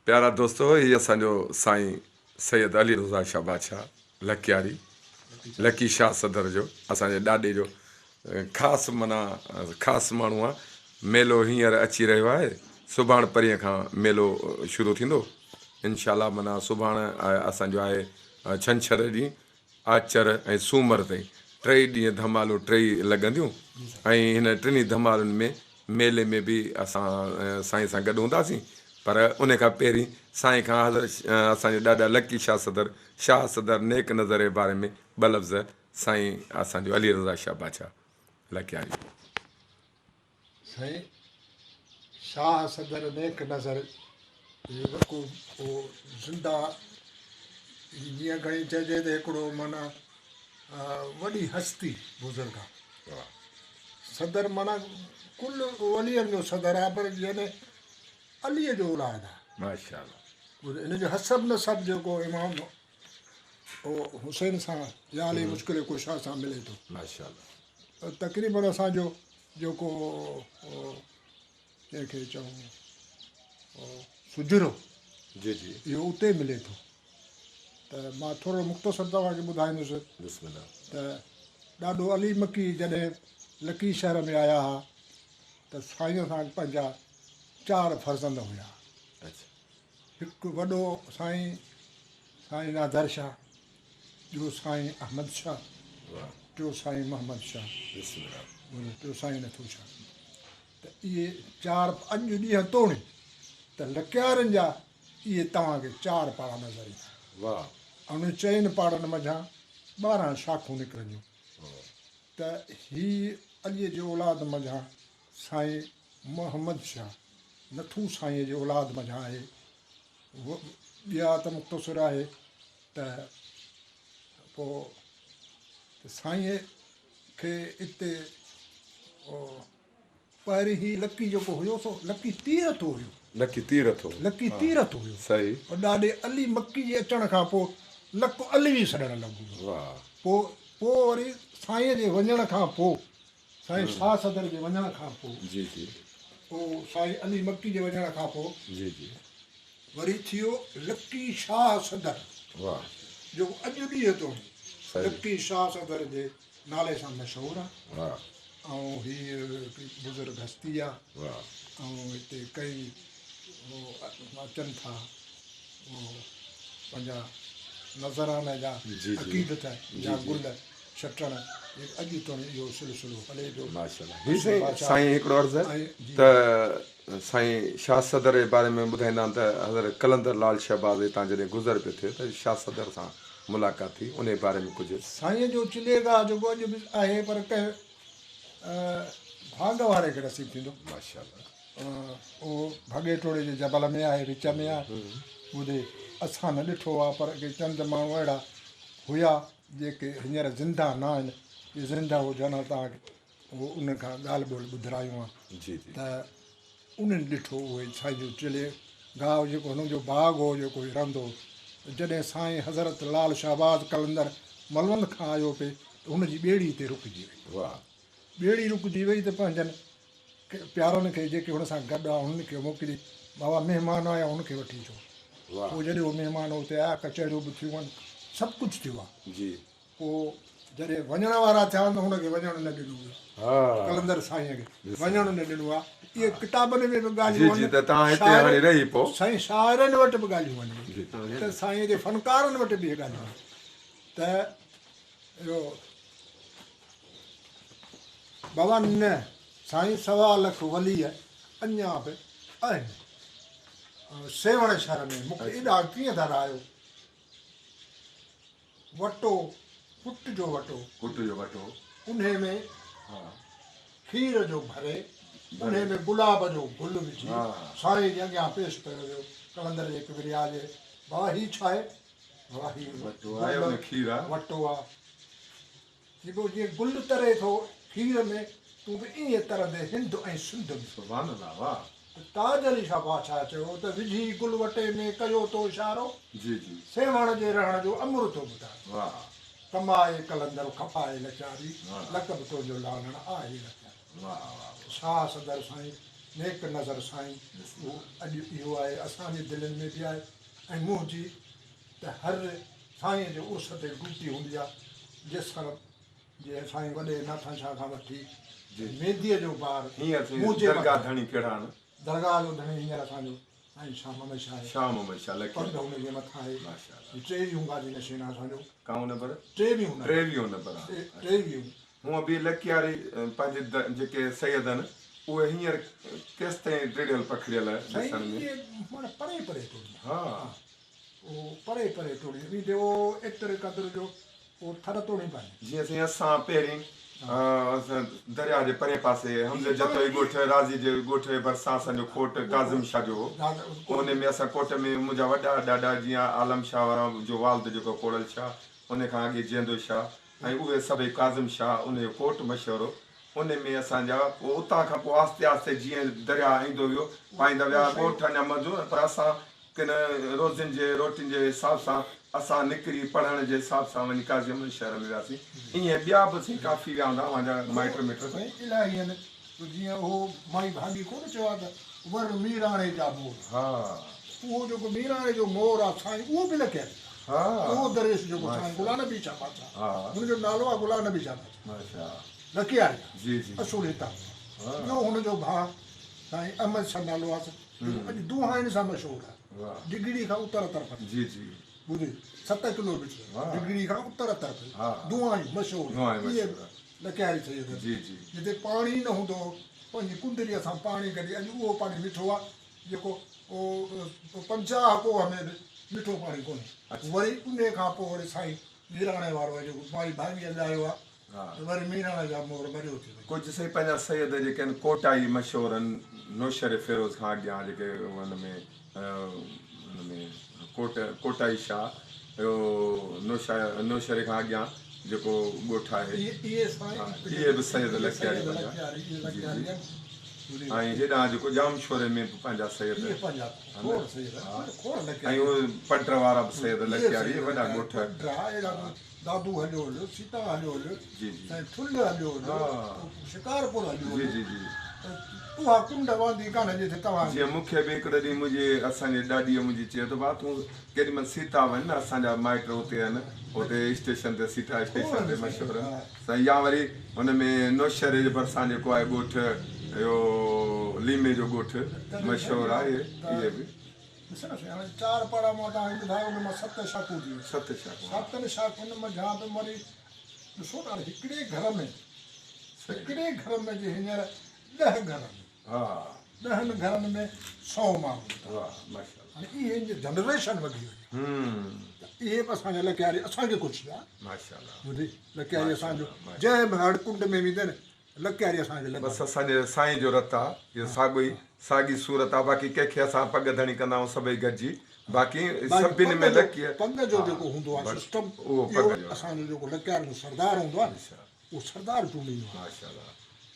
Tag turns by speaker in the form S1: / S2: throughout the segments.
S1: प्यारा दोस्तों, ये असांजो साईं सैयद अली रज़ा शाह बादशाह लकियारी लकी शाह सदर जो असांजे ॾाॾे जो ख़ासि माना ख़ासि माण्हू आहे। मेलो हींअर अची रहियो आहे। सुभाणे परीहं खां मेलो शुरू थींदो इनशाला। माना सुभाणे असांजो आहे छंछरु ॾींहुं आचर ऐं सूमर ताईं 3 ॾींहं धमालूं 3 लॻंदियूं। ऐं हिन 3 धमालुनि में मेले में बि असां साईं सां गॾु हूंदासीं। पर उन खां पहिरीं साईं खां असांजे ॾाढा लकी शाह सदर नेक नज़र जे बारे में 2 लफ़्ज़ साईं असांजो अली रज़ा शाह बादशाह लकियारी।
S2: साईं शाह सदर नेक नज़र को ज़िंदा जीअं घणी चइजे त हिकिड़ो माना वॾी हस्ती बुज़ुर्ग आहे। सदर माना कुल वलियनि जो सदर आहे, पर यानी अलीअ जो औलाद आहे माशाअल्लाह। इन जो हसब नसब जेको इमाम हुसैन सां या अली मुश्किल कुशा सां मिले थो माशाअल्लाह। तक़रीबन असांजो जेको जंहिंखे चऊं सुजरो
S1: जी जी
S2: इहो उते मिले थो। त मां थोरो मुख़्तसर तव्हांखे ॿुधाईंदुसि त ॾाढो अली मकी जॾहिं लकी शहर में आया हुआ त साईं सां पंहिंजा 4 फर्ज़ंद हुया। हिकु वॾो साईं नादर शाह, ॿियो साईं अहमद शाह, टियों साईं मोहम्मद शाह, टियों साईं नथू शाह। त इहे 4 अॼु ॾींहं तोणी त लकियारनि जा इहे तव्हांखे 4 पाड़ा नज़र ईंदा।
S1: वाह।
S2: ऐं उन 4 पाड़नि मथां 12 शाखूं निकिरंदियूं। त हीअ अलीअ जे औलाद मथां साईं मोहम्मद शाह नथू साईं जे औलाद मथां आहे। ॿिया त मुख़्तसिर आहे त पोइ साईं खे हिते पहिरीं ई लकी जेको हुयो सो लकी तीरथ हुयो।
S1: लकी तीरथ
S2: हुयो
S1: सही।
S2: और ॾाढे अली मकी जे अचण खां पोइ लक अलवी सॾणु लॻो। पोइ वरी साईं जे वञण खां पोइ साईं शाह सदर जे वञण खां पोइ
S1: जी जी
S2: पोइ साईं अली मकी जे वञण खां पोइ
S1: जी जी
S2: वरी थियो लकी शाह सदर।
S1: वाह।
S2: जो अॼु ॾींहं तो लकी शाह सदर जे नाले सां मशहूरु आहे।
S1: वाह।
S2: ऐं हीअ बुज़ुर्ग हस्ती आहे।
S1: वाह।
S2: ऐं हिते कई अचनि था पंहिंजा नज़राना जा अक़ीदत जा गुल छटण अॼु ताईं इहो सिलसिलो हले पियो माशाअल्लाह।
S1: साईं हिकिड़ो अर्ज़ु आहे त साईं शाह सदर जे बारे में ॿुधाईंदा आहिनि त हज़रत कलंदर लाल शहबाज़ हितां जॾहिं गुज़र पियो थिए त शाह सदर सां मुलाक़ात थी। उन बारे में कुझु
S2: साईं जो चिलेगा जेको अॼु बि आहे, पर कंहिं भाग वारे खे नसीब थींदो
S1: माशाअल्लाह।
S2: उहो भॻे टोड़े जे जबल में आहे, विच में आहे। ॿुधे असां न ॾिठो आहे, पर के चंद माण्हू अहिड़ा हुया जेके हींअर ज़िंदा न आहिनि। इहे ज़िंदा हुजनि तव्हांखे उहो उन खां ॻाल्हि ॿोल्हि ॿुधायूं आहे
S1: जी
S2: त उन्हनि ॾिठो उहे साईं जो चिले गांव जेको हुननि जो बाग़ हो जेको रहंदो हो। जॾहिं साईं हज़रत लाल शहबाज़ कलंदर मलवंद खां आयो पिए त हुनजी ॿेड़ी हिते रुकिजी वई।
S1: वाह।
S2: ॿेड़ी रुकिजी वई त पंहिंजनि प्यारनि खे जेके हुन सां गॾु आहे हुननि खे मोकिली, बाबा महिमान आया हुनखे वठी अचो। पोइ जॾहिं उहे महिमान हुते आया कचहरियूं बि थियूं आहिनि, सभु कुझु थियो आहे जी। पोइ जॾहिं वञण वारा थिया त हुनखे वञणु न ॾिनो वियो। कलंदर साईं खे वञणु न ॾिनो आहे। इहे किताबनि में बि ॻाल्हियूं आहिनि, साईं शाइरनि वटि बि ॻाल्हियूं आहिनि, त साईं जे फ़नकारनि वटि बि इहे ॻाल्हियूं आहिनि। त इहो बाबा न साईं 1.25 लख वली अञा बि आहिनि सेवण शहर में। मूंखे एॾा कीअं था आयो वटो पुट जो वटो उन में खीर जो भरे उन में गुलाब जो गुल विझी साईं जे अॻियां पेश कयो वियो। कलंदर जे किबरिया जे बाबा हीउ छा आहे? बाबा हीउ वटो आहे जेको जीअं गुल तरे थो खीर में, तूं बि ईअं तरंदे हिंद ऐं सिंध में। ताज अली शाह बादशाह चयो त विझी गुल वटे में कयो तो इशारो जी जी सेवण जे रहण जो अमृत थो ॿुधाए। कमाए कलंदर खपाए लचारी लकब तुंहिंजो लालण आहे लचारी। शाह सदर साईं नेक नज़र साईं उहो अॼु इहो आहे असांजे दिलनि में बि आहे ऐं मुंहिंजी त हर साईं जे उर्स ते ड्यूटी हूंदी आहे जेसिताईं जीअं साईं वॾे नाथा शाह खां वठी मेंदीअ जो ॿार मुंहिंजे
S1: दरगाह धणी कहिड़ा आहिनि
S2: दरगाह जो धणी हींअर असांजो साईं शाह मोहम्मद शाह आहे
S1: शाह मोहम्मद शाह लखी
S2: पंध हुनजे मथां आहे टेवीहों गादी नशीन आहे असांजो
S1: काऊं नंबर
S2: टेवीहों
S1: नंबर आहे
S2: टेवीहों
S1: हूअं बि लकियारी पंहिंजे जेके सैयद आहिनि उहे हींअर केसि ताईं टिड़ियल पखड़ियल ॾिसण में
S2: माना परे परे टोड़ी
S1: हा
S2: उहो परे परे टोड़ी वीडियो एतिरे क़दुरु जो उहो थर तोड़ी पाए
S1: जीअं साईं असां पहिरीं दरिया जे परे पासे हमज़े जतोई ॻोठ राज़ी जे ॻोठ जे भरिसां असांजो कोट काज़िम शाह जो हो उन में असां कोट में मुंहिंजा वॾा ॾाॾा जीअं आलम शाह वारा जो वाल्द जेको कोड़ल शाह उन खां अॻे जेंदो शाह ऐं उहे सभई काज़िम शाह उनजो कोट मशहूरु हो उन में असांजा पोइ उतां खां पोइ आहिस्ते आहिस्ते जीअं दरिया ईंदो वियो पाईंदा विया ॻोठ अञा मज़ो पर असां किन रोज़ियुनि जे रोटियुनि जे हिसाब सां असां निकिरी पढ़ण जे हिसाब सां वञी काज़िम शहर में वियासीं ईअं ॿिया बि असीं काफ़ी विया हूंदा मुंहिंजा माइट मिट
S2: इलाही आहिनि जीअं उहो माई भाॼी कोन चयो आहे त वर मीराणे जा मोर
S1: हा
S2: उहो जेको मीराणे जो मोर आहे साईं उहो बि लकियल
S1: हा
S2: उहो दरेश जेको साईं गुलाम नबी शाह पासा हुनजो नालो आहे गुलाम नबी शाह पासा लकियल
S1: जी जी
S2: असुल हितां ॿियो हुनजो भाउ साईं अहमद शाह नालो आहे अॼु दुहाइन सां मशहूरु आहे डिगड़ी खां उतर तरफ़
S1: जी जी
S2: ॿुधी 7 किलोमीटर डिगड़ी खां उतर तरफ़ दुहाई मशहूरु इहे लकियारी ठही वेंदी
S1: जी जी
S2: जिते पाणी न हूंदो पंहिंजी कुंडलीअ सां पाणी कढी अॼु उहो पाणी मिठो आहे जेको उहो 50 कोह में बि मिठो पाणी कोन्हे वरी उन खां पोइ वरी साईं मीराणे वारो आहे जेको माई भाॼी हलायो आहे वरी मीराणे जा मोर मरियो थी
S1: कुझु सही पंहिंजा सैयद जेके आहिनि कोटाई मशहूरु आहिनि नौशर फिरोज़ खां अॻियां जेके हुन में कोटाई शाह इहो नौशरे खां अॻियां जेको ॻोठ आहे इहे बि सैयद लकियारी ऐं हेॾां जेको जामशोरे में बि पंहिंजा सैयद ऐं उहे पट वारा बि सैयद लकियारी वॾा ॻोठ
S2: दादू हलियो हलियो सीता हलियो हलियो
S1: जी
S2: ऐं थुल हलियो हलियो शिकारपुर हलियो
S1: जी जी जी
S2: उहा कुंड वांदी कान जिते तव्हां
S1: जीअं मूंखे बि हिकिड़े ॾींहुं मुंहिंजे असांजे ॾाॾीअ मुंहिंजी चयो त भाउ तूं केॾीमहिल सीता वञ न असांजा माइट हुते आहिनि हुते स्टेशन ते सीता स्टेशन ते मशहूरु त या वरी हुन में नौशहरे जे भरिसां जेको आहे ॻोठ इहो लीमे जो ॻोठ मशहूरु आहे इहे बि
S2: हाणे 4 पाड़ा मां तव्हांखे ॿुधायो हुन मां 7 शाखूं थियूं
S1: 7 शाखूं
S2: 7 शाखुनि मां जां बि वरी ॾिसो न हिकिड़े घर में जे हींअर 10 घर
S1: हा
S2: 10 घरनि में 100 माण्हू हाणे इहे जनरेशन वधी वई इहे बि असांजा लकियारी असांखे कुझु आहे ॿुधी लकियारी असांजो जंहिं बि हर कुंड में वेंदे न लकियारी असांजे
S1: बसि असांजे साईं जो रत आहे इहो साॻी सूरत आहे बाक़ी कंहिंखे असां पग धणी कंदा आहियूं सभई गॾिजी बाक़ी सभिनी में लकीअ
S2: पंध जो जेको हूंदो आहे सिस्टम उहो असांजो जेको लकियार जो सरदार हूंदो आहे उहो सरदार चूंडींदो आहे
S1: माशाल्लाह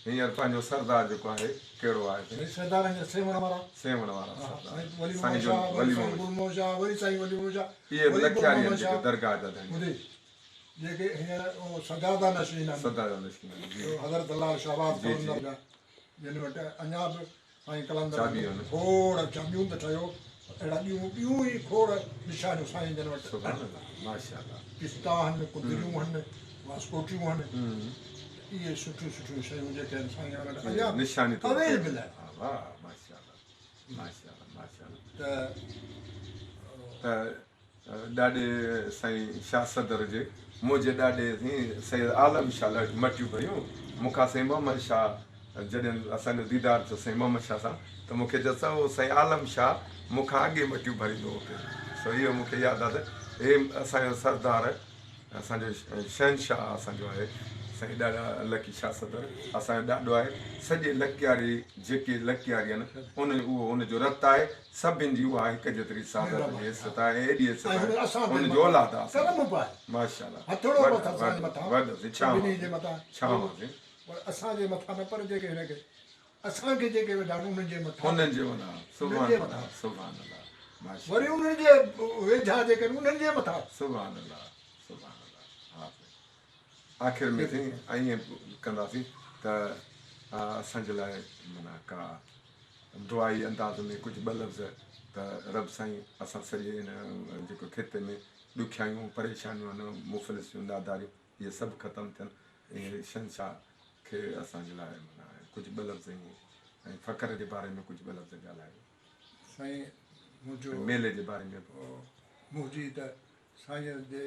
S1: हींअर पंहिंजो सरदार जेको आहे कहिड़ो आहे
S2: सरदार जा सेवण वारा
S1: इहे बि लकियारी आहिनि जेके दरगाह जा धणी
S2: जेके हींअर सजादा नशीन आहिनि हज़रत लाल शहबाज़ जिन वटि अञा बि साईं कलंदर खोड़ चाबियूं त ठहियो अहिड़ा ॿियूं ई खोड़ निशानियूं साईं जन वटि पिस्ता आहिनि कुदरियूं आहिनि वास्कोटियूं आहिनि इहे सुठियूं सुठियूं शयूं जेके आहिनि साईं वटि अञा
S1: निशानी
S2: अवेलेबल
S1: त ॾाढे साईं शाह सदर जे मुंहिंजे ॾाॾे सैयद आलम शाह मटियूं पयूं मूंखां साईं मोहम्मद शाह जॾहिं असांजो दीदार थियो साईं मोहम्मद शाह सां त मूंखे चयो उहो साईं आलम शाह मूंखां अॻे मटियूं भरींदो हुते सो इहो मूंखे यादि आहे त हे असांजो सरदार असांजो शहनशाह असांजो आहे साईं ॾाढा लकी शाह सदर असांजो ॾाढो आहे सॼे लकियारी जेके लकियारी आहिनि उहो हुनजो रत आहे सभिनि जी उहा हिकु जेतिरी सादर जी इज़त आहे एॾी इज़त आहे हुनजो औलाद आहे माशाल्लाह
S2: असांजे मथां न पर जेके हिनखे असांखे जेके वेठा उन्हनि जे मथां
S1: उन्हनि जे मथां
S2: वरी उन्हनि जे वेझा जेके उन्हनि जे मथां
S1: सुभान अल्लाह आख़िर में थी ईअं कंदासीं त असांजे लाइ माना का दुआई अंदाज़ में कुझु ॿ लफ़्ज़ त रब साईं असां सॼे हिन जेको खेते में ॾुखियायूं परेशानियूं आहिनि मुफ़लिसियूं नादारियूं इहे सभु ख़तमु थियनि ऐं शहंशाह खे असांजे लाइ माना कुझु ॿ लफ़्ज़ ईअं ऐं फ़ख़्र जे बारे में कुझु ॿ लफ़्ज़ ॻाल्हायो
S2: साईं मुंहिंजो
S1: मेले जे बारे में
S2: मुंहिंजी त साईं जे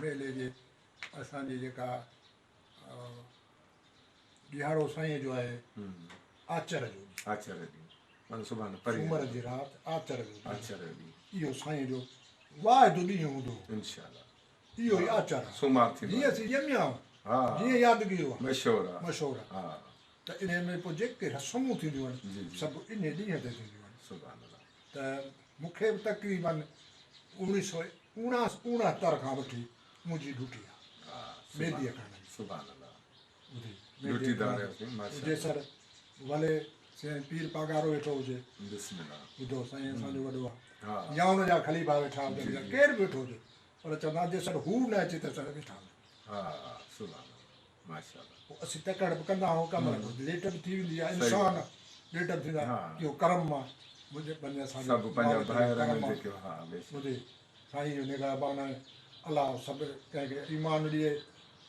S2: मेले जे असांजी जेका ॾियारो साईं जो आहे आचर जो
S1: आचार्य ॾींहुं माना सुभाणे
S2: सूमर जी राति आचर जो
S1: आचार्य ॾींहुं
S2: इहो साईं जो वाहिदु ॾींहुं हूंदो
S1: इंशाअल्लाह
S2: इहो ई आचर आहे
S1: सूमर थींदो
S2: जीअं असीं ॼमिया
S1: हा
S2: जीअं यादगिरियूं आहे
S1: मशहूरु आहे
S2: मशहूरु आहे
S1: हा
S2: त इन में पोइ जेके रस्मूं थींदियूं
S1: जी,
S2: आहिनि
S1: जी।
S2: सभु इन ॾींहं ते थींदियूं आहिनि
S1: सुभाणे अल्लाह
S2: त मूंखे बि तक़रीबन 1969 खां वठी मुंहिंजी ड्यूटी आहे
S1: हा
S2: मेदीअ खां
S1: सुभाणे अल्लाह
S2: ॿुधी
S1: ड्यूटीदार आहियो माशाअल्लाह
S2: जेसर भले साईं पीर पागारो वेठो हुजे
S1: बिस्मिल्लाह
S2: ॿुधो साईं असांजो वॾो
S1: हा
S2: आहे या हुनजा ख़लीफ़ा वेठा हुजनि या केरु बि वेठो हुजे पर चवंदा जेसर हू न अचे त सर वेठा हुजनि
S1: हा सुभाणे माशाअल्लाह
S2: पोइ असीं तकड़ बि कंदा आहियूं कम लेट बि थी वेंदी आहे
S1: सही
S2: इंसान लेट बि थींदा
S1: हा।
S2: इहो कर्म आहे मुंहिंजे पंहिंजे असांजो
S1: सभु पंहिंजा
S2: भारत जो
S1: भाइर
S2: कर्म
S1: आहिनि
S2: आहे।
S1: जेके हा बेशक
S2: ॿुधे साईं जो निगहबान आहे अलाह सभु कंहिंखे ईमान ॾिए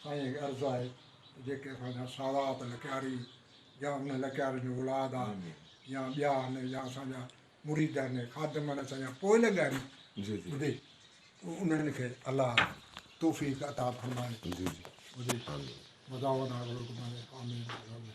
S2: साईं खे अर्ज़ु आहे त जेके असांजा सावात लकियारी या हुन लकियारी जो औलाद आहे
S1: आमीन।
S2: या ॿिया आहिनि या असांजा मुरीद आहिनि ख़ादिम आहिनि असांजा पोइ लॻा आहिनि
S1: जी जी
S2: ॿुधे उन्हनि खे अलाह तौफ़ीक़ अता फरमाए
S1: जी जी
S2: ॿुधे
S1: आमीन
S2: वधाओ वधाओ आमीन आमीन